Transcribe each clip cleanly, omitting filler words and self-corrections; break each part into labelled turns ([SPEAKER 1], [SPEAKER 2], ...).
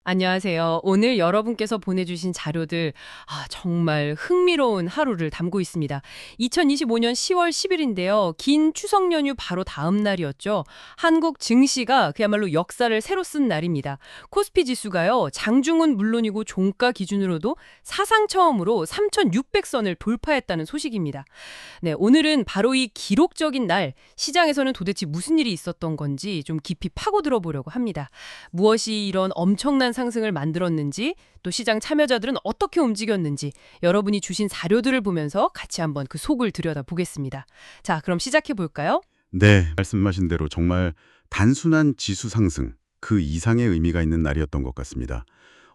[SPEAKER 1] 안녕하세요. 오늘 여러분께서 보내주신 자료들, 정말 흥미로운 하루를 담고 있습니다. 2025년 10월 10일인데요. 긴 추석 연휴 바로 다음 날이었죠. 한국 증시가 그야말로 역사를 새로 쓴 날입니다. 코스피 지수가요, 장중은 물론이고 종가 기준으로도 사상 처음으로 3,600선을 돌파했다는 소식입니다. 네, 오늘은 바로 이 기록적인 날, 시장에서는 도대체 무슨 일이 있었던 건지 좀 깊이 파고들어 보려고 합니다. 무엇이 이런 엄청난 상승을 만들었는지, 또 시장 참여자들은 어떻게 움직였는지 여러분이 주신 자료들을 보면서 같이 한번 그 속을 들여다보겠습니다. 자, 그럼 시작해 볼까요?
[SPEAKER 2] 네, 말씀하신 대로 정말 단순한 지수 상승, 그 이상의 의미가 있는 날이었던 것 같습니다.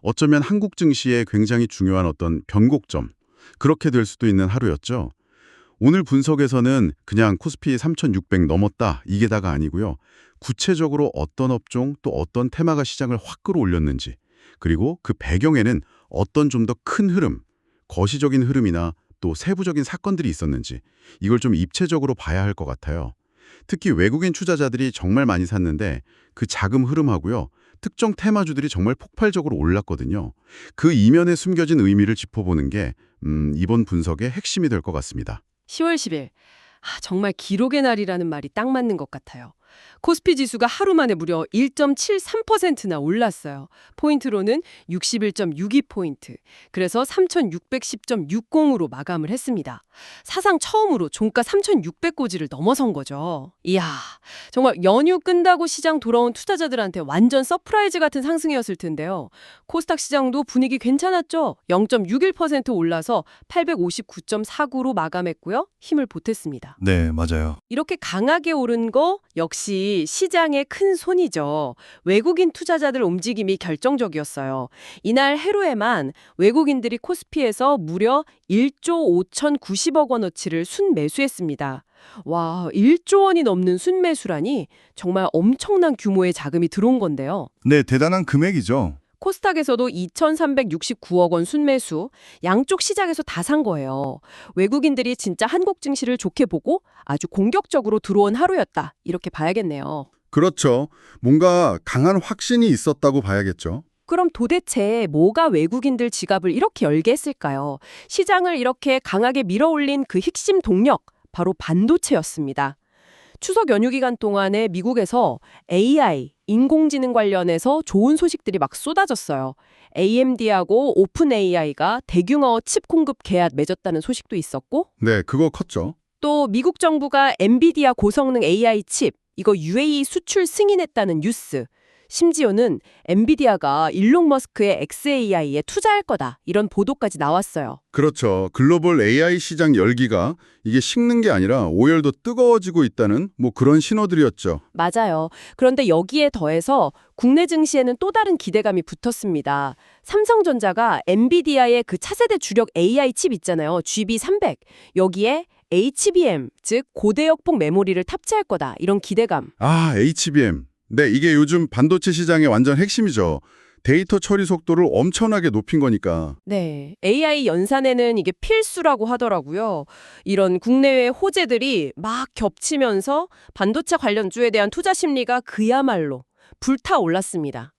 [SPEAKER 2] 어쩌면 한국 증시에 굉장히 중요한 어떤 변곡점, 그렇게 될 수도 있는 하루였죠. 오늘 분석에서는 그냥 코스피 3,600 넘었다, 이게 다가 아니고요. 구체적으로 어떤 업종 또 어떤 테마가 시장을 확 끌어올렸는지, 그리고 그 배경에는 어떤 좀 더 큰 흐름, 거시적인 흐름이나 또 세부적인 사건들이 있었는지, 이걸 좀 입체적으로 봐야 할 것 같아요. 특히 외국인 투자자들이 정말 많이 샀는데 그 자금 흐름하고요. 특정 테마주들이 정말 폭발적으로 올랐거든요. 그 이면에 숨겨진 의미를 짚어보는 게 이번 분석의 핵심이 될 것 같습니다.
[SPEAKER 1] 10월 10일. 정말 기록의 날이라는 말이 딱 맞는 것 같아요. 코스피 지수가 하루 만에 무려 1.73%나 올랐어요. 포인트로는 61.62포인트. 그래서 3,610.60으로 마감을 했습니다. 사상 처음으로 종가 3,600고지를 넘어선 거죠. 이야, 정말 연휴 끝나고 시장 돌아온 투자자들한테 완전 서프라이즈 같은 상승이었을 텐데요. 코스닥 시장도 분위기 괜찮았죠? 0.61% 올라서 859.49로 마감했고요. 힘을 보탰습니다.
[SPEAKER 3] 네, 맞아요.
[SPEAKER 1] 이렇게 강하게 오른 거 역시 시장의 큰 손이죠. 외국인 투자자들 움직임이 결정적이었어요. 이날 하루에만 외국인들이 코스피에서 무려 1조 5,090억 원어치를 순매수했습니다. 와, 1조 원이 넘는 순매수라니 정말 엄청난 규모의 자금이 들어온 건데요.
[SPEAKER 3] 네, 대단한 금액이죠.
[SPEAKER 1] 코스닥에서도 2,369억 원 순매수, 양쪽 시장에서 다 산 거예요. 외국인들이 진짜 한국 증시를 좋게 보고 아주 공격적으로 들어온 하루였다. 이렇게 봐야겠네요.
[SPEAKER 4] 그렇죠. 뭔가 강한 확신이 있었다고 봐야겠죠.
[SPEAKER 1] 그럼 도대체 뭐가 외국인들 지갑을 이렇게 열게 했을까요? 시장을 이렇게 강하게 밀어올린 그 핵심 동력, 바로 반도체였습니다. 추석 연휴 기간 동안에 미국에서 AI, 인공지능 관련해서 좋은 소식들이 막 쏟아졌어요. AMD하고 오픈 AI가 대규모 칩 공급 계약 맺었다는 소식도 있었고,
[SPEAKER 4] 네, 그거 컸죠.
[SPEAKER 1] 또 미국 정부가 엔비디아 고성능 AI 칩, 이거 UAE 수출 승인했다는 뉴스, 심지어는 엔비디아가 일론 머스크의 xAI에 투자할 거다, 이런 보도까지 나왔어요.
[SPEAKER 4] 그렇죠. 글로벌 AI 시장 열기가 이게 식는 게 아니라 오히려 더 뜨거워지고 있다는 그런 신호들이었죠.
[SPEAKER 1] 맞아요. 그런데 여기에 더해서 국내 증시에는 또 다른 기대감이 붙었습니다. 삼성전자가 엔비디아의 그 차세대 주력 AI 칩 있잖아요. GB300. 여기에 HBM, 즉 고대역폭 메모리를 탑재할 거다. 이런 기대감.
[SPEAKER 4] 아, HBM. 네, 이게 요즘 반도체 시장의 완전 핵심이죠. 데이터 처리 속도를 엄청나게 높인 거니까.
[SPEAKER 1] 네, AI 연산에는 이게 필수라고 하더라고요. 이런 국내외 호재들이 막 겹치면서 반도체 관련주에 대한 투자 심리가 그야말로 불타올랐습니다.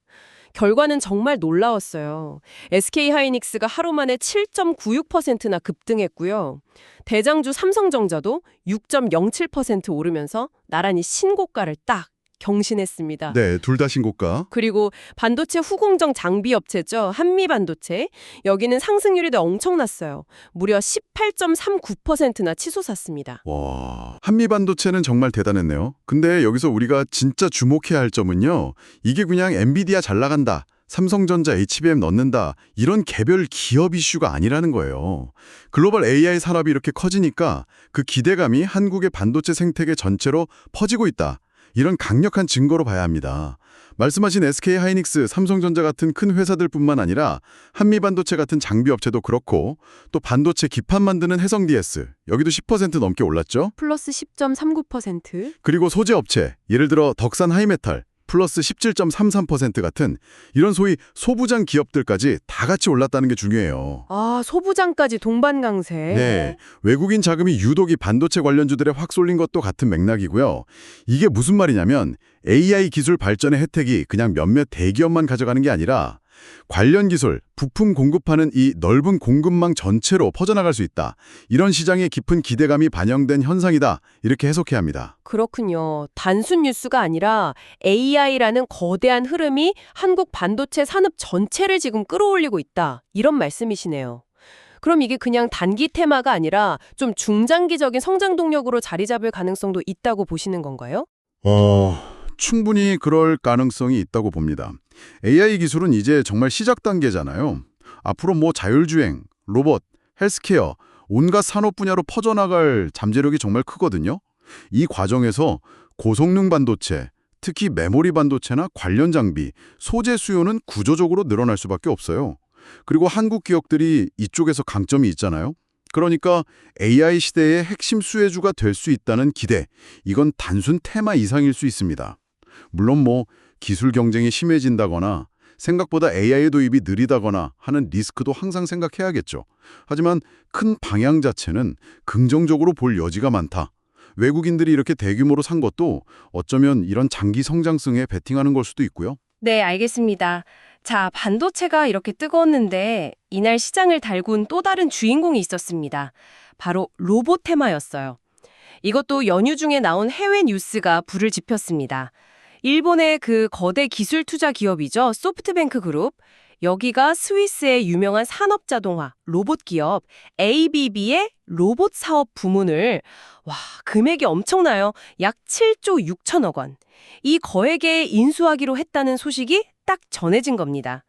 [SPEAKER 1] 결과는 정말 놀라웠어요. SK하이닉스가 하루 만에 7.96%나 급등했고요. 대장주 삼성전자도 6.07% 오르면서 나란히 신고가를 딱 경신했습니다.
[SPEAKER 4] 네, 둘 다 신고가.
[SPEAKER 1] 그리고 반도체 후공정 장비 업체죠. 한미반도체. 여기는 상승률이 더 엄청났어요. 무려 18.39%나 치솟았습니다.
[SPEAKER 4] 와, 한미반도체는 정말 대단했네요. 근데 여기서 우리가 진짜 주목해야 할 점은요. 이게 그냥 엔비디아 잘 나간다, 삼성전자 HBM 넣는다, 이런 개별 기업 이슈가 아니라는 거예요. 글로벌 AI 산업이 이렇게 커지니까 그 기대감이 한국의 반도체 생태계 전체로 퍼지고 있다. 이런 강력한 증거로 봐야 합니다. 말씀하신 SK하이닉스, 삼성전자 같은 큰 회사들뿐만 아니라 한미반도체 같은 장비업체도 그렇고, 또 반도체 기판 만드는 해성DS, 여기도 10% 넘게 올랐죠?
[SPEAKER 1] 플러스 10.39%.
[SPEAKER 4] 그리고 소재업체, 예를 들어 덕산 하이메탈, 플러스 17.33% 같은 이런 소위 소부장 기업들까지 다 같이 올랐다는 게 중요해요.
[SPEAKER 1] 소부장까지 동반 강세.
[SPEAKER 4] 네, 외국인 자금이 유독 이 반도체 관련주들에 확 쏠린 것도 같은 맥락이고요. 이게 무슨 말이냐면 AI 기술 발전의 혜택이 그냥 몇몇 대기업만 가져가는 게 아니라 관련 기술, 부품 공급하는 이 넓은 공급망 전체로 퍼져나갈 수 있다. 이런 시장의 깊은 기대감이 반영된 현상이다. 이렇게 해석해야 합니다.
[SPEAKER 1] 그렇군요. 단순 뉴스가 아니라 AI라는 거대한 흐름이 한국 반도체 산업 전체를 지금 끌어올리고 있다. 이런 말씀이시네요. 그럼 이게 그냥 단기 테마가 아니라 좀 중장기적인 성장 동력으로 자리 잡을 가능성도 있다고 보시는 건가요?
[SPEAKER 4] 충분히 그럴 가능성이 있다고 봅니다. AI 기술은 이제 정말 시작 단계잖아요. 앞으로 뭐 자율주행, 로봇, 헬스케어, 온갖 산업 분야로 퍼져나갈 잠재력이 정말 크거든요. 이 과정에서 고성능 반도체, 특히 메모리 반도체나 관련 장비, 소재 수요는 구조적으로 늘어날 수밖에 없어요. 그리고 한국 기업들이 이쪽에서 강점이 있잖아요. 그러니까 AI 시대의 핵심 수혜주가 될 수 있다는 기대, 이건 단순 테마 이상일 수 있습니다. 물론 뭐 기술 경쟁이 심해진다거나 생각보다 AI 도입이 느리다거나 하는 리스크도 항상 생각해야겠죠. 하지만 큰 방향 자체는 긍정적으로 볼 여지가 많다. 외국인들이 이렇게 대규모로 산 것도 어쩌면 이런 장기 성장성에 베팅하는 걸 수도 있고요.
[SPEAKER 1] 네, 알겠습니다. 자, 반도체가 이렇게 뜨거웠는데 이날 시장을 달군 또 다른 주인공이 있었습니다. 바로 로봇 테마였어요. 이것도 연휴 중에 나온 해외 뉴스가 불을 지폈습니다. 일본의 그 거대 기술 투자 기업이죠. 소프트뱅크 그룹. 여기가 스위스의 유명한 산업자동화 로봇 기업 ABB의 로봇 사업 부문을 금액이 엄청나요. 약 7조 6천억 원. 이 거액에 인수하기로 했다는 소식이 딱 전해진 겁니다.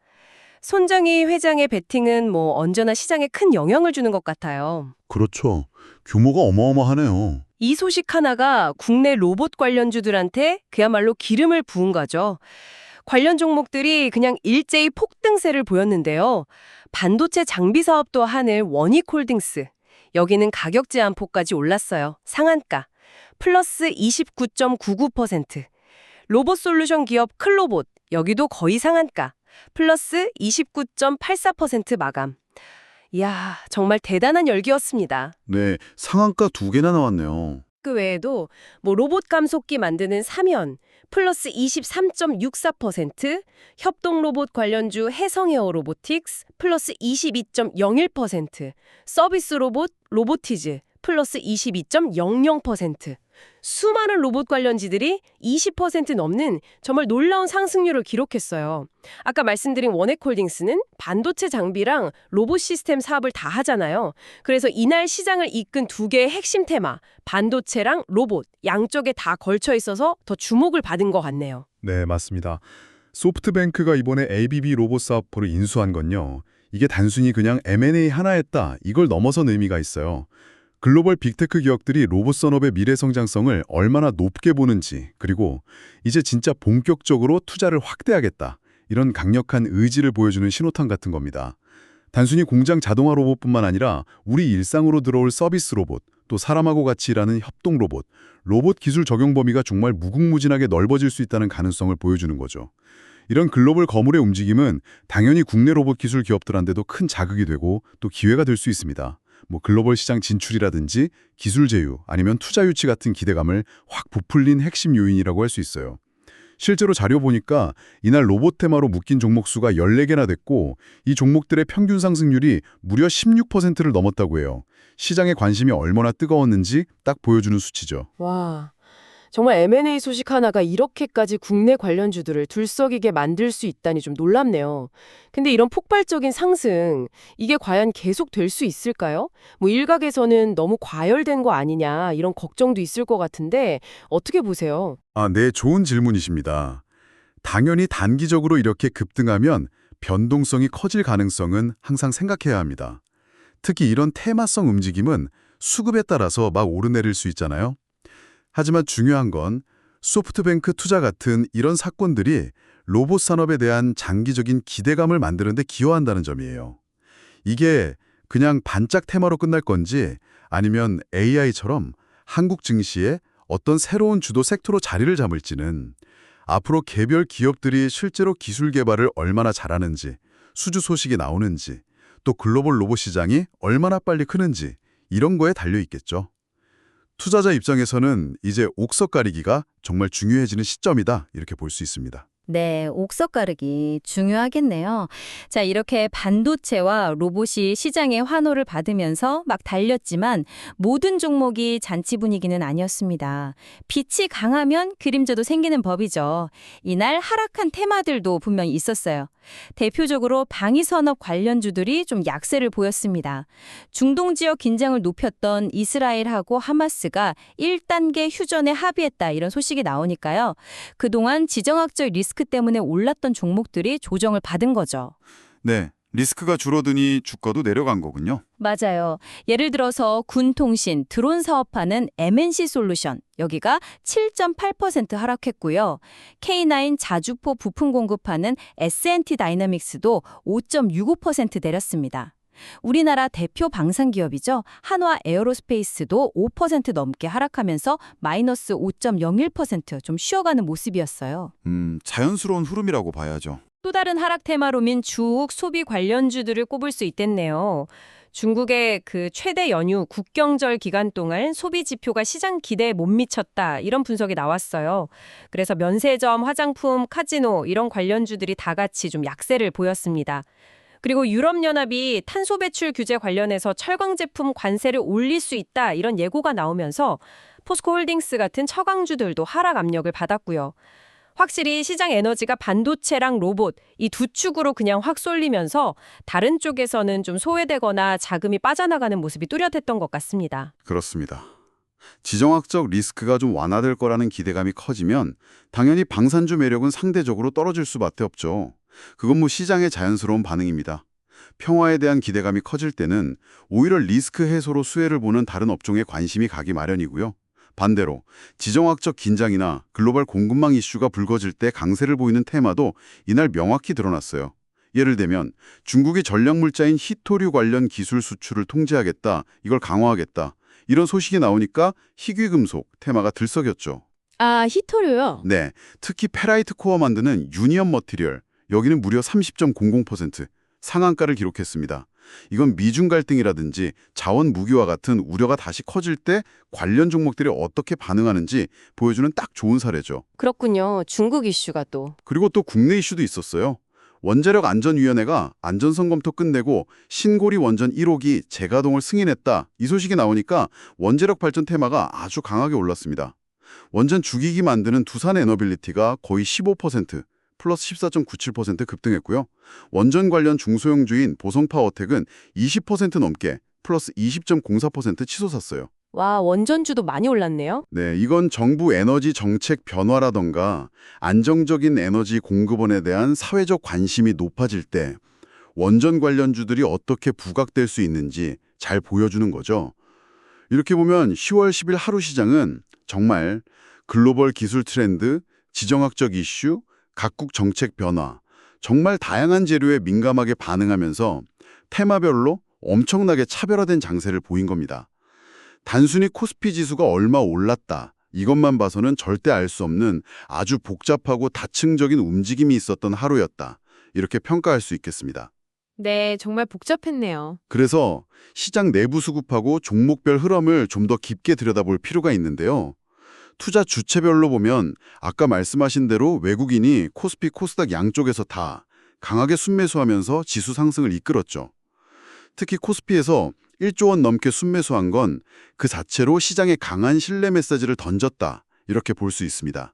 [SPEAKER 1] 손정희 회장의 베팅은 뭐 언제나 시장에 큰 영향을 주는 것 같아요.
[SPEAKER 4] 그렇죠. 규모가 어마어마하네요.
[SPEAKER 1] 이 소식 하나가 국내 로봇 관련주들한테 그야말로 기름을 부은 거죠. 관련 종목들이 그냥 일제히 폭등세를 보였는데요. 반도체 장비 사업도 하는 원익홀딩스. 여기는 가격 제한폭까지 올랐어요. 상한가. 플러스 29.99%. 로봇 솔루션 기업 클로봇. 여기도 거의 상한가. 플러스 29.84% 마감. 이야, 정말 대단한 열기였습니다.
[SPEAKER 4] 네, 상한가 2개나 나왔네요.
[SPEAKER 1] 그 외에도 뭐 로봇 감속기 만드는 삼연 플러스 23.64%, 협동 로봇 관련주 해성에어 로보틱스 플러스 22.01%, 서비스 로봇 로보티즈 플러스 22.00%. 수많은 로봇 관련지들이 20% 넘는 정말 놀라운 상승률을 기록했어요. 아까 말씀드린 원액홀딩스는 반도체 장비랑 로봇 시스템 사업을 다 하잖아요. 그래서 이날 시장을 이끈 두 개의 핵심 테마, 반도체랑 로봇, 양쪽에 다 걸쳐 있어서 더 주목을 받은 것 같네요.
[SPEAKER 3] 네, 맞습니다. 소프트뱅크가 이번에 ABB 로봇 사업부를 인수한 건요. 이게 단순히 그냥 M&A 하나 했다. 이걸 넘어선 의미가 있어요. 글로벌 빅테크 기업들이 로봇 산업의 미래 성장성을 얼마나 높게 보는지, 그리고 이제 진짜 본격적으로 투자를 확대하겠다. 이런 강력한 의지를 보여주는 신호탄 같은 겁니다. 단순히 공장 자동화 로봇뿐만 아니라 우리 일상으로 들어올 서비스 로봇, 또 사람하고 같이 일하는 협동 로봇, 로봇 기술 적용 범위가 정말 무궁무진하게 넓어질 수 있다는 가능성을 보여주는 거죠. 이런 글로벌 거물의 움직임은 당연히 국내 로봇 기술 기업들한테도 큰 자극이 되고 또 기회가 될 수 있습니다. 뭐 글로벌 시장 진출이라든지 기술 제휴 아니면 투자 유치 같은 기대감을 확 부풀린 핵심 요인이라고 할 수 있어요. 실제로 자료 보니까 이날 로봇 테마로 묶인 종목 수가 14개나 됐고 이 종목들의 평균 상승률이 무려 16%를 넘었다고 해요. 시장의 관심이 얼마나 뜨거웠는지 딱 보여주는 수치죠.
[SPEAKER 1] 와, 정말 M&A 소식 하나가 이렇게까지 국내 관련주들을 들썩이게 만들 수 있다니 좀 놀랍네요. 근데 이런 폭발적인 상승, 이게 과연 계속될 수 있을까요? 뭐 일각에서는 너무 과열된 거 아니냐 이런 걱정도 있을 것 같은데 어떻게 보세요?
[SPEAKER 4] 네, 좋은 질문이십니다. 당연히 단기적으로 이렇게 급등하면 변동성이 커질 가능성은 항상 생각해야 합니다. 특히 이런 테마성 움직임은 수급에 따라서 막 오르내릴 수 있잖아요. 하지만 중요한 건 소프트뱅크 투자 같은 이런 사건들이 로봇 산업에 대한 장기적인 기대감을 만드는 데 기여한다는 점이에요. 이게 그냥 반짝 테마로 끝날 건지 아니면 AI처럼 한국 증시에 어떤 새로운 주도 섹터로 자리를 잡을지는 앞으로 개별 기업들이 실제로 기술 개발을 얼마나 잘하는지, 수주 소식이 나오는지, 또 글로벌 로봇 시장이 얼마나 빨리 크는지 이런 거에 달려 있겠죠. 투자자 입장에서는 이제 옥석 가리기가 정말 중요해지는 시점이다 이렇게 볼 수 있습니다.
[SPEAKER 5] 네, 옥석 가르기 중요하겠네요. 자, 이렇게 반도체와 로봇이 시장의 환호를 받으면서 막 달렸지만 모든 종목이 잔치 분위기는 아니었습니다. 빛이 강하면 그림자도 생기는 법이죠. 이날 하락한 테마들도 분명히 있었어요. 대표적으로 방위산업 관련주들이 좀 약세를 보였습니다. 중동 지역 긴장을 높였던 이스라엘하고 하마스가 1단계 휴전에 합의했다 이런 소식이 나오니까요. 그동안 지정학적 리스크 때문에 올랐던 종목들이 조정을 받은 거죠.
[SPEAKER 4] 네, 리스크가 줄어드니 주가도 내려간 거군요.
[SPEAKER 5] 맞아요. 예를 들어서 군통신, 드론 사업하는 MNC 솔루션, 여기가 7.8% 하락했고요. K9 자주포 부품 공급하는 S&T 다이나믹스도 5.65% 내렸습니다. 우리나라 대표 방산기업이죠. 한화 에어로스페이스도 5% 넘게 하락하면서 마이너스 5.01%좀 쉬어가는 모습이었어요.
[SPEAKER 4] 자연스러운 흐름이라고 봐야죠.
[SPEAKER 1] 또 다른 하락 테마로민 주옥 소비 관련주들을 꼽을 수 있겠네요. 중국의 그 최대 연휴 국경절 기간 동안 소비 지표가 시장 기대에 못 미쳤다 이런 분석이 나왔어요. 그래서 면세점, 화장품, 카지노 이런 관련주들이 다 같이 좀 약세를 보였습니다. 그리고 유럽연합이 탄소 배출 규제 관련해서 철강 제품 관세를 올릴 수 있다 이런 예고가 나오면서 포스코홀딩스 같은 처강주들도 하락 압력을 받았고요. 확실히 시장 에너지가 반도체랑 로봇 이 두 축으로 그냥 확 쏠리면서 다른 쪽에서는 좀 소외되거나 자금이 빠져나가는 모습이 뚜렷했던 것 같습니다.
[SPEAKER 4] 그렇습니다. 지정학적 리스크가 좀 완화될 거라는 기대감이 커지면 당연히 방산주 매력은 상대적으로 떨어질 수밖에 없죠. 그건 뭐 시장의 자연스러운 반응입니다. 평화에 대한 기대감이 커질 때는 오히려 리스크 해소로 수혜를 보는 다른 업종에 관심이 가기 마련이고요. 반대로 지정학적 긴장이나 글로벌 공급망 이슈가 불거질 때 강세를 보이는 테마도 이날 명확히 드러났어요. 예를 들면 중국이 전략물자인 히토류 관련 기술 수출을 통제하겠다, 이걸 강화하겠다. 이런 소식이 나오니까 희귀금속 테마가 들썩였죠.
[SPEAKER 5] 아, 히토류요?
[SPEAKER 4] 네, 특히 페라이트 코어 만드는 유니언 머티리얼, 여기는 무려 30.00% 상한가를 기록했습니다. 이건 미중 갈등이라든지 자원 무기와 같은 우려가 다시 커질 때 관련 종목들이 어떻게 반응하는지 보여주는 딱 좋은 사례죠.
[SPEAKER 1] 그렇군요. 중국 이슈가 또.
[SPEAKER 4] 그리고 또 국내 이슈도 있었어요. 원자력 안전위원회가 안전성 검토 끝내고 신고리 원전 1호기 재가동을 승인했다. 이 소식이 나오니까 원자력 발전 테마가 아주 강하게 올랐습니다. 원전 주기기 만드는 두산 에너빌리티가 거의 15%, 플러스 14.97% 급등했고요. 원전 관련 중소형주인 보성파워텍은 20% 넘게 플러스 20.04% 치솟았어요.
[SPEAKER 1] 와, 원전주도 많이 올랐네요.
[SPEAKER 4] 네, 이건 정부 에너지 정책 변화라던가 안정적인 에너지 공급원에 대한 사회적 관심이 높아질 때 원전 관련주들이 어떻게 부각될 수 있는지 잘 보여주는 거죠. 이렇게 보면 10월 10일 하루 시장은 정말 글로벌 기술 트렌드, 지정학적 이슈, 각국 정책 변화, 정말 다양한 재료에 민감하게 반응하면서 테마별로 엄청나게 차별화된 장세를 보인 겁니다. 단순히 코스피 지수가 얼마 올랐다, 이것만 봐서는 절대 알 수 없는 아주 복잡하고 다층적인 움직임이 있었던 하루였다. 이렇게 평가할 수 있겠습니다.
[SPEAKER 1] 네, 정말 복잡했네요.
[SPEAKER 4] 그래서 시장 내부 수급하고 종목별 흐름을 좀 더 깊게 들여다볼 필요가 있는데요. 투자 주체별로 보면 아까 말씀하신 대로 외국인이 코스피, 코스닥 양쪽에서 다 강하게 순매수하면서 지수 상승을 이끌었죠. 특히 코스피에서 1조 원 넘게 순매수한 건 그 자체로 시장에 강한 신뢰 메시지를 던졌다, 이렇게 볼 수 있습니다.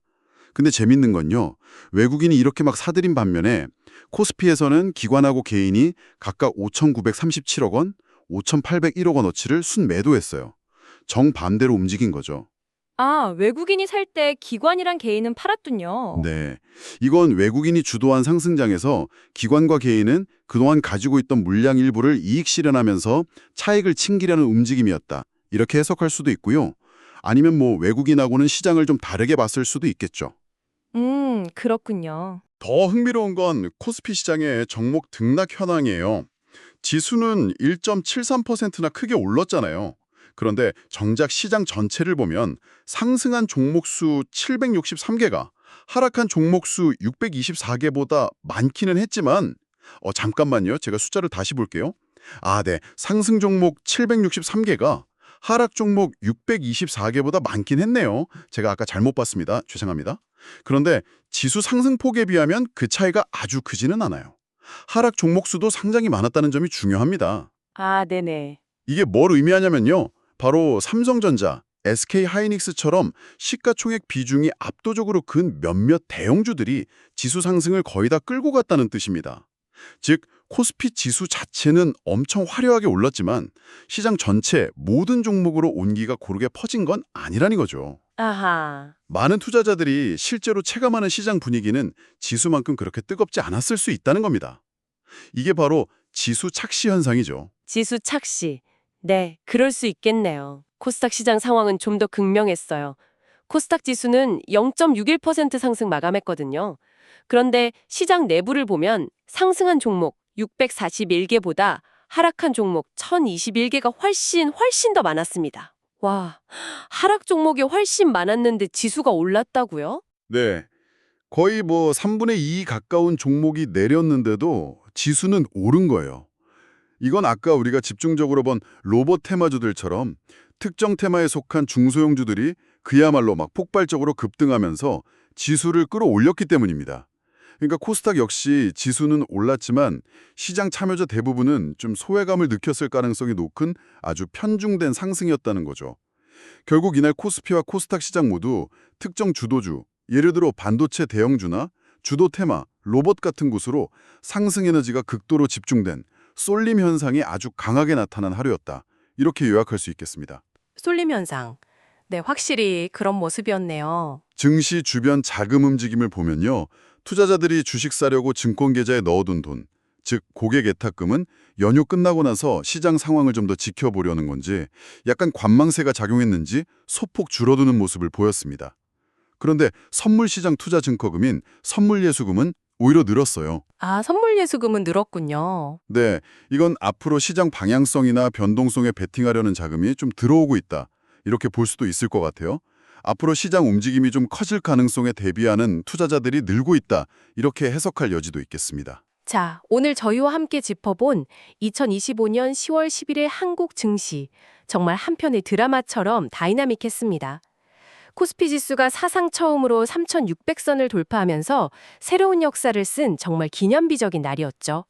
[SPEAKER 4] 근데 재밌는 건요, 외국인이 이렇게 막 사들인 반면에 코스피에서는 기관하고 개인이 각각 5,937억 원, 5,801억 원어치를 순매도했어요. 정반대로 움직인 거죠.
[SPEAKER 1] 아, 외국인이 살 때 기관이랑 개인은 팔았군요.
[SPEAKER 4] 네, 이건 외국인이 주도한 상승장에서 기관과 개인은 그동안 가지고 있던 물량 일부를 이익 실현하면서 차익을 챙기려는 움직임이었다, 이렇게 해석할 수도 있고요. 아니면 뭐 외국인하고는 시장을 좀 다르게 봤을 수도 있겠죠.
[SPEAKER 1] 그렇군요.
[SPEAKER 4] 더 흥미로운 건 코스피 시장의 종목 등락 현황이에요. 지수는 1.73%나 크게 올랐잖아요. 그런데 정작 시장 전체를 보면 상승한 종목 수 763개가 하락한 종목 수 624개보다 많기는 했지만 잠깐만요. 제가 숫자를 다시 볼게요. 네. 상승 종목 763개가 하락 종목 624개보다 많긴 했네요. 제가 아까 잘못 봤습니다. 죄송합니다. 그런데 지수 상승폭에 비하면 그 차이가 아주 크지는 않아요. 하락 종목 수도 상당히 많았다는 점이 중요합니다.
[SPEAKER 1] 아, 네네.
[SPEAKER 4] 이게 뭘 의미하냐면요. 바로 삼성전자, SK하이닉스처럼 시가총액 비중이 압도적으로 큰 몇몇 대형주들이 지수 상승을 거의 다 끌고 갔다는 뜻입니다. 즉, 코스피 지수 자체는 엄청 화려하게 올랐지만 시장 전체 모든 종목으로 온기가 고르게 퍼진 건 아니라는 거죠.
[SPEAKER 1] 아하.
[SPEAKER 4] 많은 투자자들이 실제로 체감하는 시장 분위기는 지수만큼 그렇게 뜨겁지 않았을 수 있다는 겁니다. 이게 바로 지수 착시 현상이죠.
[SPEAKER 6] 지수 착시. 네, 그럴 수 있겠네요. 코스닥 시장 상황은 좀 더 극명했어요. 코스닥 지수는 0.61% 상승 마감했거든요. 그런데 시장 내부를 보면 상승한 종목 641개보다 하락한 종목 1021개가 훨씬 더 많았습니다. 와, 하락 종목이 훨씬 많았는데 지수가 올랐다고요?
[SPEAKER 4] 네. 거의 3분의 2 가까운 종목이 내렸는데도 지수는 오른 거예요. 이건 아까 우리가 집중적으로 본 로봇 테마주들처럼 특정 테마에 속한 중소형주들이 그야말로 막 폭발적으로 급등하면서 지수를 끌어올렸기 때문입니다. 그러니까 코스닥 역시 지수는 올랐지만 시장 참여자 대부분은 좀 소외감을 느꼈을 가능성이 높은 아주 편중된 상승이었다는 거죠. 결국 이날 코스피와 코스닥 시장 모두 특정 주도주, 예를 들어 반도체 대형주나 주도 테마, 로봇 같은 곳으로 상승 에너지가 극도로 집중된 쏠림 현상이 아주 강하게 나타난 하루였다. 이렇게 요약할 수 있겠습니다.
[SPEAKER 6] 쏠림 현상. 네, 확실히 그런 모습이었네요.
[SPEAKER 4] 증시 주변 자금 움직임을 보면요. 투자자들이 주식 사려고 증권 계좌에 넣어둔 돈, 즉 고객 예탁금은 연휴 끝나고 나서 시장 상황을 좀 더 지켜보려는 건지 약간 관망세가 작용했는지 소폭 줄어드는 모습을 보였습니다. 그런데 선물시장 투자증거금인 선물예수금은 오히려 늘었어요.
[SPEAKER 6] 아, 선물 예수금은 늘었군요.
[SPEAKER 4] 네, 이건 앞으로 시장 방향성이나 변동성에 베팅하려는 자금이 좀 들어오고 있다. 이렇게 볼 수도 있을 것 같아요. 앞으로 시장 움직임이 좀 커질 가능성에 대비하는 투자자들이 늘고 있다. 이렇게 해석할 여지도 있겠습니다.
[SPEAKER 6] 자, 오늘 저희와 함께 짚어본 2025년 10월 10일의 한국 증시. 정말 한편의 드라마처럼 다이나믹했습니다. 코스피 지수가 사상 처음으로 3,600선을 돌파하면서 새로운 역사를 쓴 정말 기념비적인 날이었죠.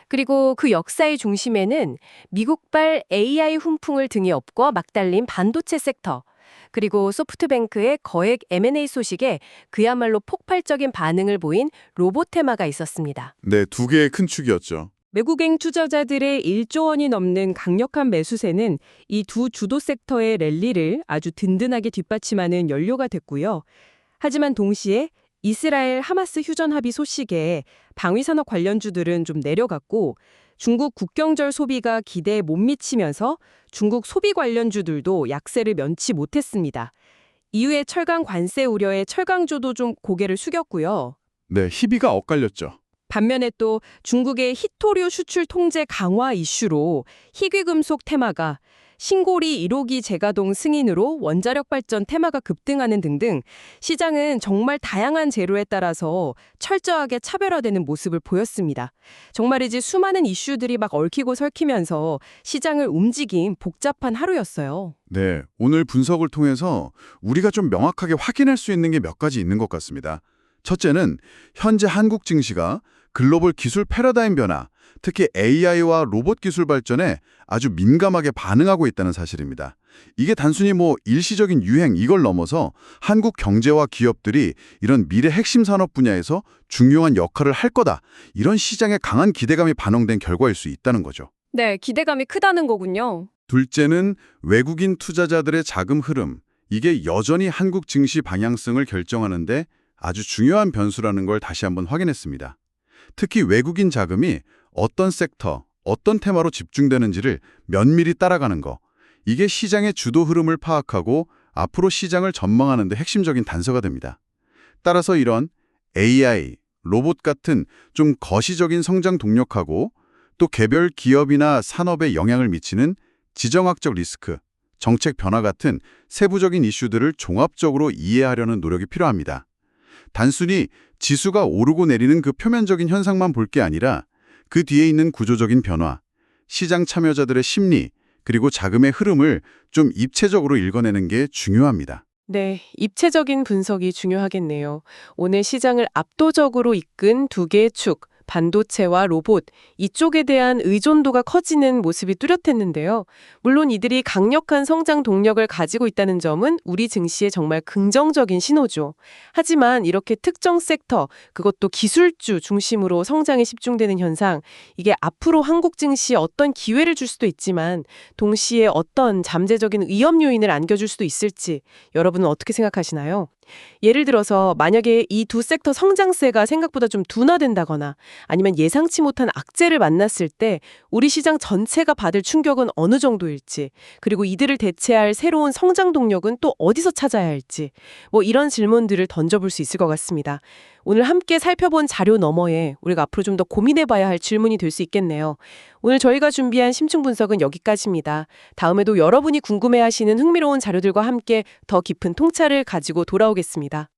[SPEAKER 6] 그리고 그 역사의 중심에는 미국발 AI 훈풍을 등에 업고 막 달린 반도체 섹터, 그리고 소프트뱅크의 거액 M&A 소식에 그야말로 폭발적인 반응을 보인 로봇 테마가 있었습니다.
[SPEAKER 4] 네, 두 개의 큰 축이었죠.
[SPEAKER 7] 외국인 투자자들의 1조 원이 넘는 강력한 매수세는 이 두 주도 섹터의 랠리를 아주 든든하게 뒷받침하는 연료가 됐고요. 하지만 동시에 이스라엘 하마스 휴전 합의 소식에 방위산업 관련주들은 좀 내려갔고 중국 국경절 소비가 기대에 못 미치면서 중국 소비 관련주들도 약세를 면치 못했습니다. 이후에 철강 관세 우려에 철강주도 좀 고개를 숙였고요.
[SPEAKER 4] 네, 희비가 엇갈렸죠.
[SPEAKER 7] 반면에 또 중국의 희토류 수출 통제 강화 이슈로 희귀금속 테마가 신고리 1호기 재가동 승인으로 원자력 발전 테마가 급등하는 등등 시장은 정말 다양한 재료에 따라서 철저하게 차별화되는 모습을 보였습니다. 정말이지 수많은 이슈들이 막 얽히고 설키면서 시장을 움직인 복잡한 하루였어요.
[SPEAKER 4] 네, 오늘 분석을 통해서 우리가 좀 명확하게 확인할 수 있는 게 몇 가지 있는 것 같습니다. 첫째는 현재 한국 증시가 글로벌 기술 패러다임 변화, 특히 AI와 로봇 기술 발전에 아주 민감하게 반응하고 있다는 사실입니다. 이게 단순히 일시적인 유행 이걸 넘어서 한국 경제와 기업들이 이런 미래 핵심 산업 분야에서 중요한 역할을 할 거다. 이런 시장의 강한 기대감이 반영된 결과일 수 있다는 거죠.
[SPEAKER 7] 네, 기대감이 크다는 거군요.
[SPEAKER 4] 둘째는 외국인 투자자들의 자금 흐름. 이게 여전히 한국 증시 방향성을 결정하는데 아주 중요한 변수라는 걸 다시 한번 확인했습니다. 특히 외국인 자금이 어떤 섹터, 어떤 테마로 집중되는지를 면밀히 따라가는 거. 이게 시장의 주도 흐름을 파악하고 앞으로 시장을 전망하는 데 핵심적인 단서가 됩니다. 따라서 이런 AI, 로봇 같은 좀 거시적인 성장 동력하고 또 개별 기업이나 산업에 영향을 미치는 지정학적 리스크, 정책 변화 같은 세부적인 이슈들을 종합적으로 이해하려는 노력이 필요합니다. 단순히 지수가 오르고 내리는 그 표면적인 현상만 볼 게 아니라 그 뒤에 있는 구조적인 변화, 시장 참여자들의 심리, 그리고 자금의 흐름을 좀 입체적으로 읽어내는 게 중요합니다.
[SPEAKER 6] 네, 입체적인 분석이 중요하겠네요. 오늘 시장을 압도적으로 이끈 두 개의 축, 반도체와 로봇, 이쪽에 대한 의존도가 커지는 모습이 뚜렷했는데요. 물론 이들이 강력한 성장 동력을 가지고 있다는 점은 우리 증시에 정말 긍정적인 신호죠. 하지만 이렇게 특정 섹터, 그것도 기술주 중심으로 성장에 집중되는 현상, 이게 앞으로 한국 증시에 어떤 기회를 줄 수도 있지만 동시에 어떤 잠재적인 위험 요인을 안겨줄 수도 있을지 여러분은 어떻게 생각하시나요? 예를 들어서 만약에 이 두 섹터 성장세가 생각보다 좀 둔화된다거나 아니면 예상치 못한 악재를 만났을 때 우리 시장 전체가 받을 충격은 어느 정도일지, 그리고 이들을 대체할 새로운 성장 동력은 또 어디서 찾아야 할지, 이런 질문들을 던져볼 수 있을 것 같습니다. 오늘 함께 살펴본 자료 너머에 우리가 앞으로 좀 더 고민해봐야 할 질문이 될 수 있겠네요. 오늘 저희가 준비한 심층 분석은 여기까지입니다. 다음에도 여러분이 궁금해하시는 흥미로운 자료들과 함께 더 깊은 통찰을 가지고 돌아오겠습니다.